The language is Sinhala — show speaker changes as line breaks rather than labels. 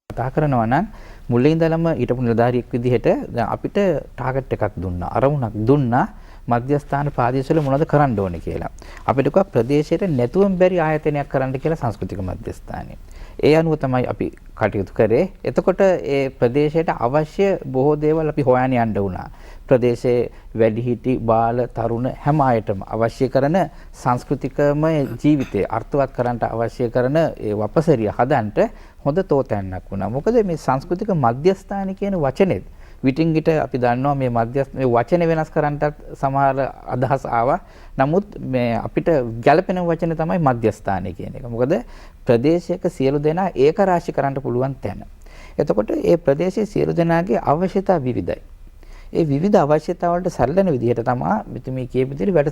කතා කරනවා නම් මුලින් ඉඳලම ඊටපු නිලධාරියෙක් විදිහට දැන් අපිට ටාගට් එකක් දුන්නා. අරමුණක් දුන්නා. මධ්‍යස්ථාන ප්‍රාදේශවල මොනවද කරන්න ඕනේ කියලා. අපිට කිව්වා ප්‍රදේශයට නැතුවම බැරි ආයතනයක් කරන්න කියලා සංස්කෘතික මධ්‍යස්ථානය. ඒ අනුව තමයි අපි කටයුතු කරේ. එතකොට ඒ ප්‍රදේශයට අවශ්‍ය බොහෝ දේවල් අපි හොයන්න යන්න වුණා. ප්‍රදේශයේ වැඩිහිටි, බාල, තරුණ හැම අයටම අවශ්‍ය කරන සංස්කෘතිකමය ජීවිතය අර්ථවත් කරන්නට අවශ්‍ය කරන ඒ වපසරිය හදන්නට හොඳ තෝතැන්නක් වුණා. මොකද මේ සංස්කෘතික මධ්‍යස්ථාන කියන වචනේත් විටින් විට අපි දන්නවා මේ මේ වචන වෙනස් කරන්නටත් සමහර අදහස් ආවා. නමුත් මේ අපිට ගැළපෙන වචනේ තමයි මධ්‍යස්ථානය කියන එක. මොකද ප්‍රදේශයක සියලු දෙනා ඒක රාශි කරන්න පුළුවන් තැන. එතකොට ඒ ප්‍රදේශයේ සියලු දෙනාගේ අවශ්‍යතා විවිධයි. ඒ විවිධ අවශ්‍යතාවලට සැලෙන විදිහට තමයි මෙතන මේ කියපු විදිහට වැඩ